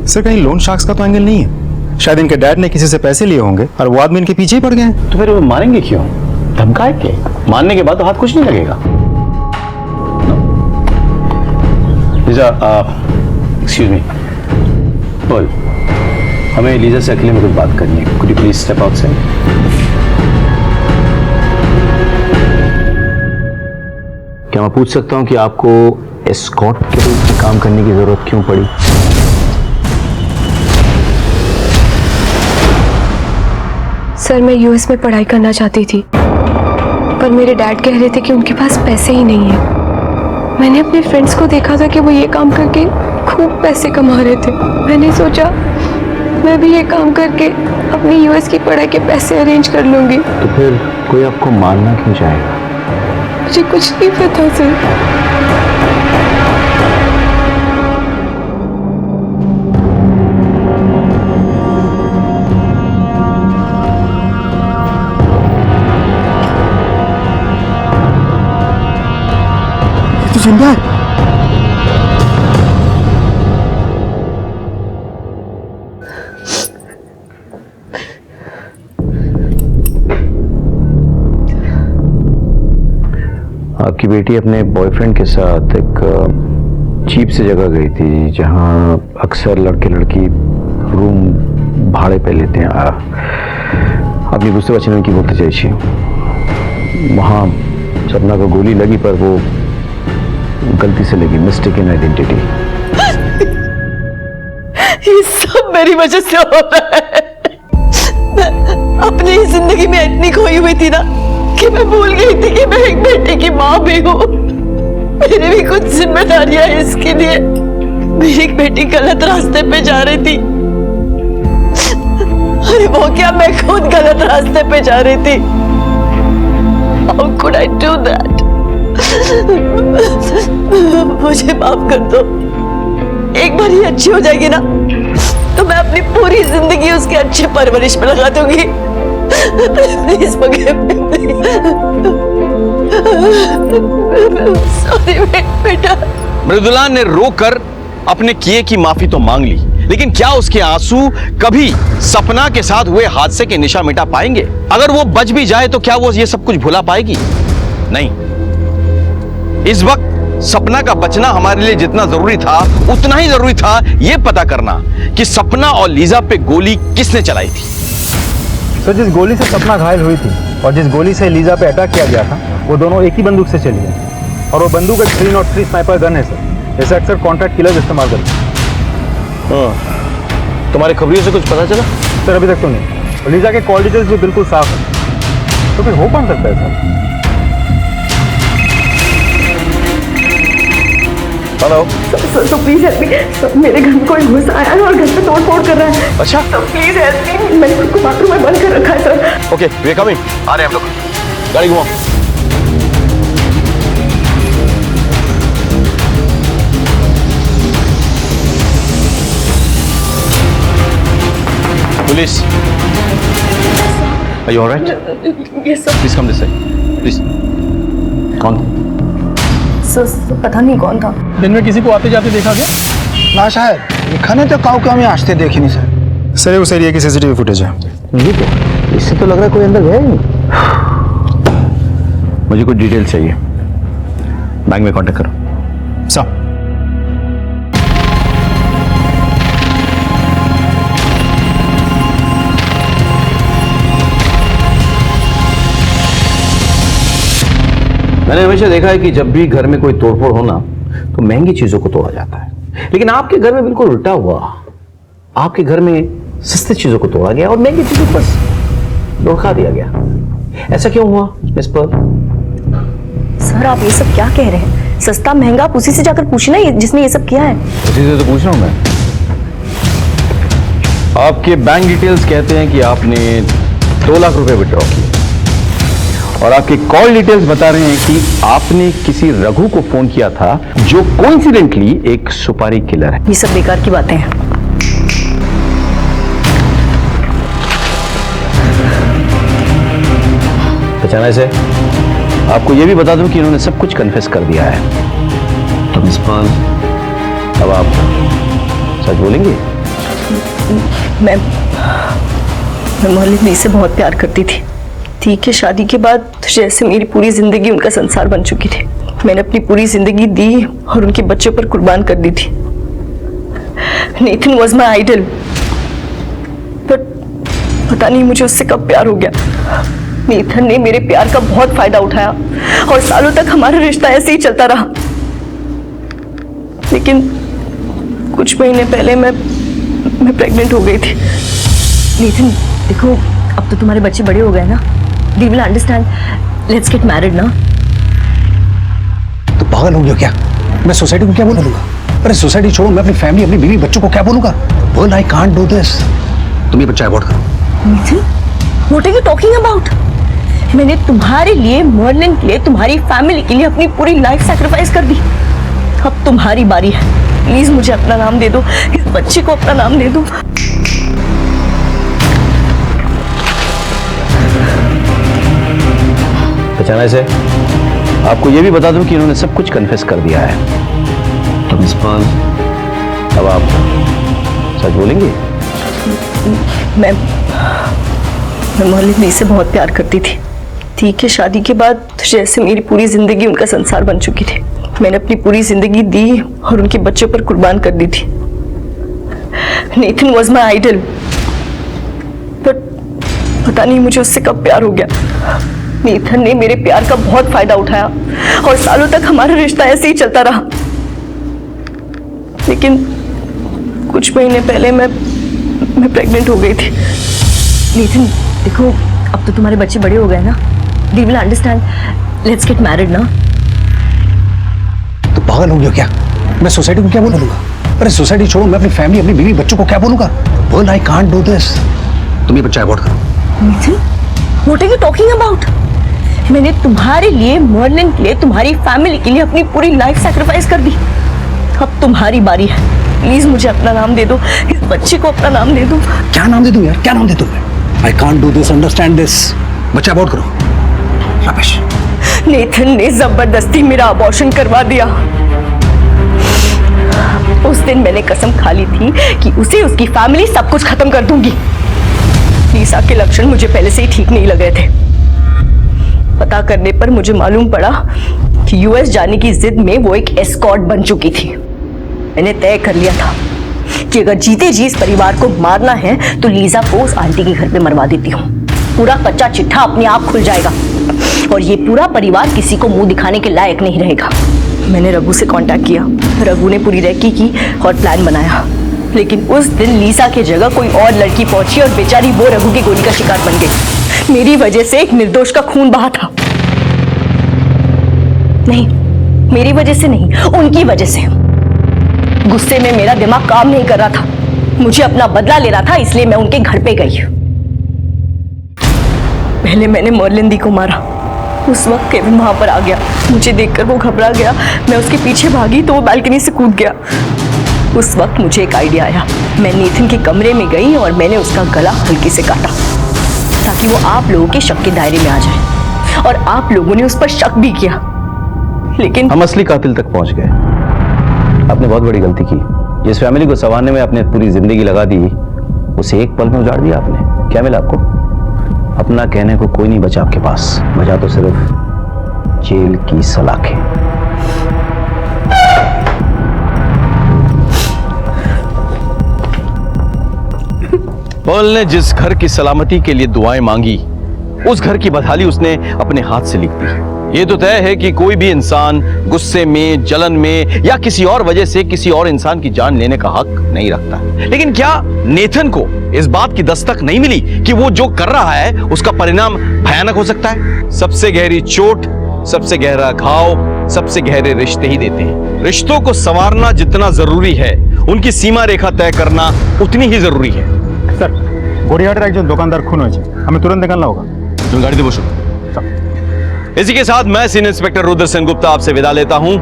सर कहीं लोन शार्क्स का तो एंगल नहीं है? शायद इनके डैड ने किसी से पैसे लिए होंगे और वो आदमी इनके पीछे ही पड़ गए हैं। तो फिर वो मारेंगे क्यों? धमकाए के? मारने के बाद तो हाथ कुछ नहीं लगेगा। लीजा, एक्सक्यूज मी, बोल, हमें लीजा से अकेले में कुछ बात करनी है। Could you please step outside? क्या मैं पूछ सकता हूं कि आपको एस्कॉर्ट के रूप में काम करने की जरूरत क्यों पड़ी? सर मैं यूएस में पढ़ाई करना चाहती थी, पर मेरे डैड कह रहे थे कि उनके पास पैसे ही नहीं है। मैंने अपने फ्रेंड्स को देखा था कि वो ये काम करके खूब पैसे कमा रहे थे। मैंने सोचा मैं भी ये काम करके अपनी यूएस की पढ़ाई के पैसे अरेंज कर लूंगी। तो फिर कोई आपको मारना क्यों चाहेगा? मुझे कुछ नहीं पता सर। तो जिंदा है। आपकी बेटी अपने बॉयफ्रेंड के साथ एक चीप सी जगह गई थी जहां अक्सर लड़के लड़की रूम भाड़े पे लेते हैं। अपनी बुझते बचने की बोलते चाहिए। वहां सपना को गोली लगी पर वो गलती से लगी, मिस्टेक इन आइडेंटिटी। ये सब मेरी वजह से हो रहा है। मैं अपनी ही जिंदगी में इतनी खोई हुई थी ना कि मैं भूल गई थी कि मैं एक बेटे की माँ भी हूँ। मेरी भी कुछ जिम्मेदारियां हैं इसके लिए। मेरी एक बेटी गलत रास्ते पे जा रही थी। अरे वो क्या, मैं खुद गलत रास्ते पे जा रही थी। How could I do that? मुझे माफ कर दो। एक बार ये अच्छी हो जाएगी ना तो मैं अपनी पूरी जिंदगी उसके अच्छे परवरिश में लगा दूंगी। प्लीज सॉरी बेटा। मृदुला ने रोकर अपने किए की माफी तो मांग ली, लेकिन क्या उसके आंसू कभी सपना के साथ हुए हादसे के निशा मिटा पाएंगे? अगर वो बच भी जाए तो क्या वो ये सब कुछ भुला पाएगी? नहीं। इस वक्त सपना का बचना हमारे लिए जितना जरूरी था उतना ही जरूरी था यह पता करना कि सपना और लीजा पे गोली किसने चलाई थी। सर जिस गोली से सपना घायल हुई थी और जिस गोली से लीजा पे अटैक किया गया था वो दोनों एक ही बंदूक से चली है और वो बंदूक एक 303 स्नाइपर गन है सर, जैसे अक्सर कॉन्ट्रैक्ट किलर्स इस्तेमाल करते हैं। तुम्हारे खबरियों से कुछ पता चला? सर अभी तक तो नहीं। लीजा के कॉल डिटेल्स भी बिल्कुल साफ है, तो फिर हो कौन सकता है सर? हेलो तो प्लीज हेल्प मी। मेरे घर में कोई घुस आया है और घर पे तोड़ फोड़ कर रहा है। अच्छा तो प्लीज हेल्प मी। मैंने खुद को बाथरूम में बंद कर रखा है sir. Okay we are coming. आ रहे हैं हम लोग। गाड़ी घुमाओ। Police, are you all right? Yes sir. Please come this side. Please. कौन? सर पता नहीं कौन था। दिन में किसी को आते जाते देखा क्या? ना शायद एखाने तो काउ के हमें आजते देखी नहीं सर। सर उस एरिया की सीसीटीवी फुटेज है। ये क्या? इससे तो लग रहा है कोई अंदर गया ही नहीं। मुझे कुछ डिटेल चाहिए। बैंक में कांटेक्ट करो। सर मैंने हमेशा देखा है कि जब भी घर में कोई तोड़फोड़ हो ना तो महंगी चीजों को तोड़ा जाता है, लेकिन आपके घर में बिल्कुल उल्टा हुआ। आपके घर में सस्ती चीजों को तोड़ा गया और महंगी चीजों को बस धोखा दिया गया। ऐसा क्यों हुआ मिस पर्ल? सर आप ये सब क्या कह रहे हैं? सस्ता महंगा आप उसी से जाकर पूछना जिसने ये सब किया है। उसी से तो पूछ रहा हूं मैं। आपके बैंक डिटेल्स कहते हैं कि आपने 2 लाख रुपए विड्रॉ किए और आपके कॉल डिटेल्स बता रहे हैं कि आपने किसी रघु को फोन किया था जो कोइंसिडेंटली एक सुपारी किलर है। ये सब बेकार की बातें हैं। पहचाना से आपको यह भी बता दूं कि इन्होंने सब कुछ कन्फेस कर दिया है। तो मिस पॉल, अब आप सच बोलेंगे? मैं मोहल्ले में इससे बहुत प्यार करती थी। ठीक है, शादी के बाद जैसे मेरी पूरी जिंदगी उनका संसार बन चुकी थी। मैंने अपनी पूरी जिंदगी दी और उनके बच्चों पर कुर्बान कर दी थी। Nathan was my idol, but पता नहीं मुझे उससे कब प्यार हो गया। नेथन ने मेरे प्यार का बहुत फायदा उठाया और सालों तक हमारा रिश्ता ऐसे ही चलता रहा। लेकिन कुछ महीने पहले मैं प्रेग्नेंट हो गई थी। नेथन देखो, अब तो तुम्हारे बच्चे बड़े हो गए ना, they will understand, let's get married ना। तो पागल हो गया क्या? मैं सोसाइटी को क्या बोलूंगा? अरे सोसाइटी छोड़ो, मैं अपनी फैमिली, अपनी बीवी बच्चों को क्या बोलूंगा? बोल आई कांट डू दिस। तुम ये बच्चा अबॉर्ट करो। Nathan, what are you talking about? मैंने तुम्हारे लिए, मर्लिन के लिए, तुम्हारी फैमिली के लिए अपनी पूरी लाइफ सैक्रिफाइस कर दी। अब तुम्हारी बारी है। प्लीज मुझे अपना नाम दे दो, इस बच्चे को अपना नाम दे दो। पहचाना इसे? आपको ये भी बता दूं कि इन्होंने सब कुछ कन्फेस कर दिया है। तो मिस पॉल, अब आप सच बोलेंगे? मैं मोहल्ले में इससे बहुत प्यार करती थी। ठीक है, शादी के बाद जैसे मेरी पूरी जिंदगी उनका संसार बन चुकी थी। मैंने अपनी पूरी जिंदगी दी और उनके बच्चों पर कुर्बान कर दी थी। Nathan was my idol, but पता नहीं मुझे उससे कब प्यार हो गया। नेथन ने मेरे प्यार का बहुत फायदा उठाया और सालों तक हमारा रिश्ता ऐसे ही चलता रहा। लेकिन कुछ महीने पहले मैं प्रेग्नेंट हो गई थी। नेथन देखो, अब तो तुम्हारे बच्चे बड़े हो गए ना, they will understand, let's get married ना। तो पागल हो गया क्या? मैं सोसाइटी को क्या बोलूंगा? अरे सोसाइटी छोड़ो, मैं अपनी फैमिली, अपनी बीवी बच्चों को क्या बोलूंगा? बोल आई कांट डू दिस। तुम ये बच्चा अबॉर्ट करो। Nathan, what are you talking about? मैंने तुम्हारे लिए, मर्लिन के लिए, तुम्हारी फैमिली के लिए अपनी पूरी लाइफ सैक्रिफाइस कर दी। अब तुम्हारी बारी है। प्लीज मुझे अपना नाम दे दो, इस बच्चे को अपना नाम दे दो। क्या नाम दे दूं यार? क्या नाम दे दूं मैं? I can't do this, understand this. बच्चा अबॉर्ट करो। रमेश, नेथन ने जबरदस्ती मेरा अबॉर्शन करवा दिया। उस दिन मैंने कसम खा ली थी कि उसे, उसकी फैमिली, सब कुछ खत्म कर दूंगी। लीसा के लक्षण मुझे पहले से ही ठीक नहीं लग रहे थे। पता करने पर मुझे मालूम पड़ा कि यूएस जाने की जिद में वो एक एस्कॉर्ट बन चुकी थी। मैंने तय कर लिया था कि अगर जीते जी इस परिवार को मारना है तो लीजा को उस आंटी के घर पे मरवा देती हूँ। पूरा कच्चा चिट्ठा अपने आप खुल जाएगा और ये पूरा परिवार किसी को मुंह दिखाने के लायक नहीं रहेगा। मैंने रघु से कांटेक्ट किया। रघु ने पूरी रेकी की और प्लान बनाया। लेकिन उस दिन लीसा की जगह कोई और लड़की पहुंची और बेचारी वो रघु की गोली का शिकार बन गई। मेरी वजह से एक निर्दोष का खून बहा था। नहीं, मेरी वजह से नहीं, उनकी वजह से। गुस्से में मेरा दिमाग काम नहीं कर रहा था। मुझे अपना बदला लेना था, इसलिए मैं उनके घर पे गई। पहले मैंने मर्लिन दी को मारा। उस वक्त केविन वहां पर आ गया। मुझे देखकर वो घबरा गया। मैं उसके पीछे भागी तो वो बालकनी से कूद गया। उस वक्त मुझे एक आइडिया आया। मैं नेथन के कमरे में गई और मैंने उसका गला हल्के से काटा ताकि वो आप लोगों के शक के दायरे में आ जाए। और आप लोगों ने उस पर शक भी किया, लेकिन हम असली कातिल तक पहुंच गए। आपने बहुत बड़ी गलती की। जिस फैमिली को संवारने में आपने पूरी जिंदगी लगा दी, उसे एक पल में उजाड़ दिया आपने। क्या मिला आपको? अपना कहने को कोई नहीं बचा आपके पास। बचा तो सिर्फ जेल की सलाखें। पॉल ने जिस घर की सलामती के लिए दुआएं मांगी, उस घर की बदहाली उसने अपने हाथ से लिख दी। ये तो तय है कि कोई भी इंसान गुस्से में, जलन में या किसी और वजह से किसी और इंसान की जान लेने का हक नहीं रखता। लेकिन क्या नेथन को इस बात की दस्तक नहीं मिली कि वो जो कर रहा है उसका परिणाम भयानक हो सकता है? सबसे गहरी चोट, सबसे गहरा घाव, सबसे गहरे रिश्ते ही देते हैं। रिश्तों को संवारना जितना जरूरी है, उनकी सीमा रेखा तय करना उतनी ही जरूरी है। सर, গড়িয়াহাটের একজন দোকানদার খুন হয়েছে। हमें तुरंत निकलना होगा। तुम गाड़ी दे बसो। इसी के साथ मैं सीनियर इंस्पेक्टर रुद्र सेन गुप्ता आपसे विदा लेता हूं।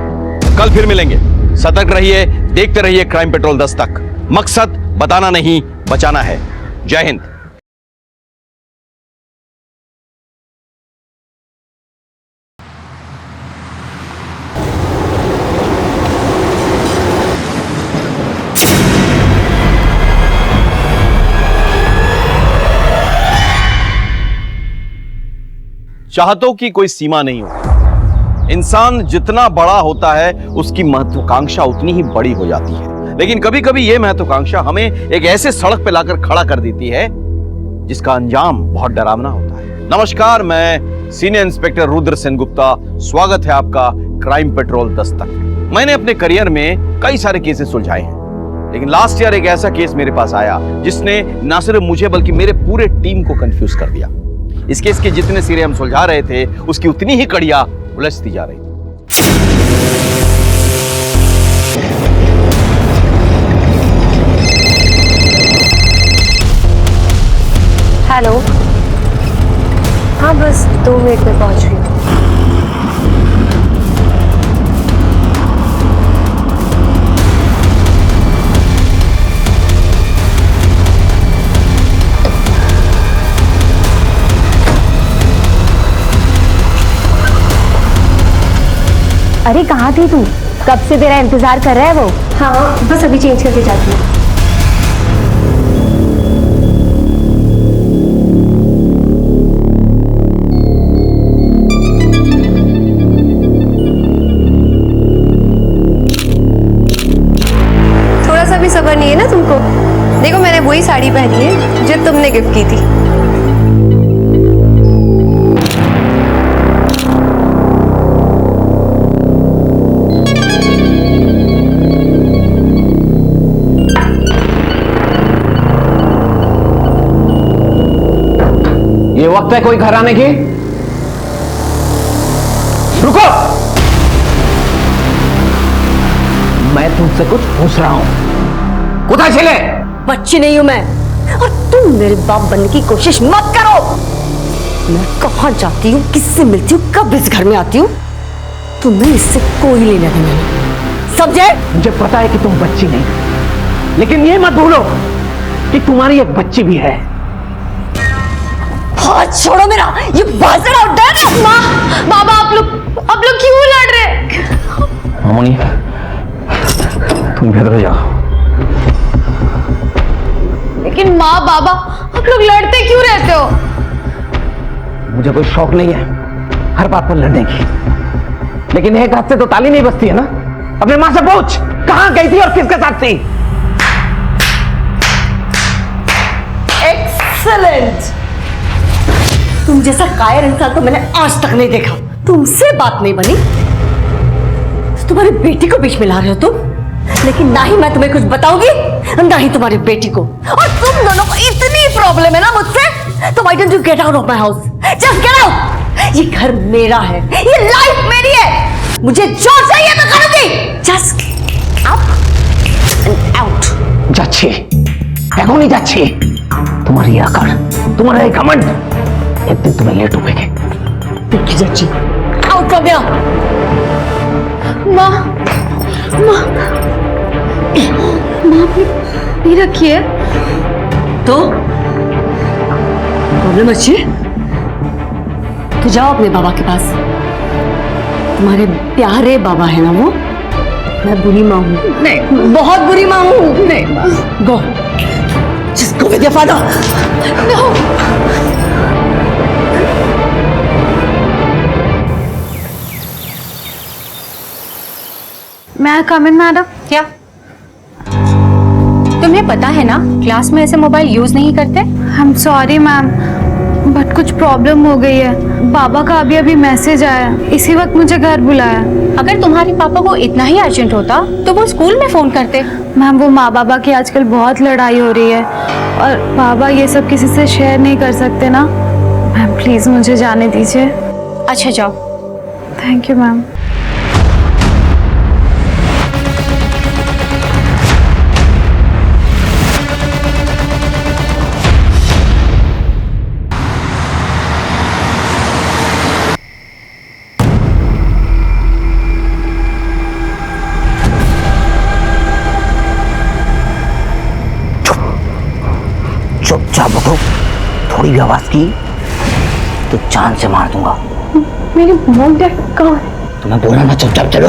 कल फिर मिलेंगे। सतर्क रहिए, देखते रहिए क्राइम पेट्रोल 10 तक। मकसद बताना नहीं, बचाना है। जय हिंद। चाहतों की कोई सीमा नहीं होती। इंसान जितना बड़ा होता है उसकी महत्वाकांक्षा उतनी ही बड़ी हो जाती है। लेकिन कभी कभी यह महत्वाकांक्षा हमें एक ऐसे सड़क पे लाकर खड़ा कर देती है जिसका अंजाम बहुत डरावना होता है। नमस्कार, मैं सीनियर इंस्पेक्टर रुद्र सेनगुप्ता। स्वागत है आपका क्राइम पेट्रोल दस्तक। मैंने अपने करियर में कई सारे केसेस सुलझाए हैं, लेकिन लास्ट ईयर एक ऐसा केस मेरे पास आया जिसने न सिर्फ मुझे बल्कि मेरे पूरे टीम को कंफ्यूज कर दिया। इस केस के जितने सिरे हम सुलझा रहे थे उसकी उतनी ही कड़ियां उलझती जा रही थी। हेलो, हाँ बस 2 मिनट में पहुंच रही हूँ। अरे कहाँ थी तू? कब से तेरा इंतजार कर रहा है वो? हाँ बस अभी चेंज करके जाती हूँ। थोड़ा सा भी सब्र नहीं है ना तुमको? देखो मैंने वही साड़ी पहनी है जो तुमने गिफ्ट की थी। ये वक्त है कोई घर आने की? रुको, मैं तुमसे कुछ पूछ रहा हूं। कुत्ता छिले? बच्ची नहीं हूं मैं, और तुम मेरे बाप बनने की कोशिश मत करो। मैं कहां जाती हूँ, किससे मिलती हूँ, कब इस घर में आती हूँ, तुम्हें इससे कोई लेना देना नहीं, समझे? मुझे पता है कि तुम बच्ची नहीं, लेकिन ये मत भूलो कि तुम्हारी एक बच्ची भी है। हाथ छोड़ो मेरा, ये बाजर आउट है। माँ, बाबा आप लोग क्यों लड़ रहे? मामूनी, तुम इधर जाओ। लेकिन माँ बाबा आप लोग लड़ते क्यों रहते हो? मुझे कोई शौक नहीं है हर बात पर लड़ने की, लेकिन एक हाथ से तो ताली नहीं बजती है ना। अपने माँ से पूछ कहां गई थी और किसके साथ थी। एक्सीलेंट। तुम जैसा कायर इंसान तो मैंने आज तक नहीं देखा। तुमसे बात नहीं बनी, तुम्हारी बेटी को बीच में ला रहे हो तुम, लेकिन ना ही मैं तुम्हें कुछ बताऊंगी ना ही तुम्हारी बेटी को। और तुम दोनों को इतनी प्रॉब्लम है ना मुझसे, तो why don't you get out of my house? Just get out. ये घर मेरा है, ये लाइफ मेरी है, मुझे जो चाहिए मैं करूंगी। Just up and out. যাচ্ছে এখনই যাচ্ছে। तुम्हारी ये अकड़, तुम्हारा ये घमंड एक दिन तुम्हें लेट उठेंगे। देखी जाची, आउट कर दिया। माँ, माँ, माँ पी रखी है तो प्रॉब्लम अच्छी है तो जाओ अपने बाबा के पास। तुम्हारे प्यारे बाबा है ना वो। मैं बुरी माँ हूँ। नहीं, बहुत बुरी माँ हूँ। नहीं, go just go with your father. No. मैं कम इन मैडम? क्या तुम्हें पता है ना क्लास में ऐसे मोबाइल यूज नहीं करते? I am sorry ma'am, but कुछ प्रॉब्लम हो गई है। बाबा का अभी अभी मैसेज आया, इसी वक्त मुझे घर बुलाया। अगर तुम्हारे पापा को इतना ही अर्जेंट होता तो वो स्कूल में फोन करते। मैम वो माँ बाबा की आजकल बहुत लड़ाई हो रही है और बाबा ये सब किसी से शेयर नहीं कर सकते ना। मैम प्लीज मुझे जाने दीजिए। अच्छा जाओ। Thank you ma'am. चुपचाप उठो, थोड़ी भी आवाज की तो जान से मार दूंगा। मेरी मॉम डैड कहाँ है? तुम्हें बोला ना चुपचाप चलो।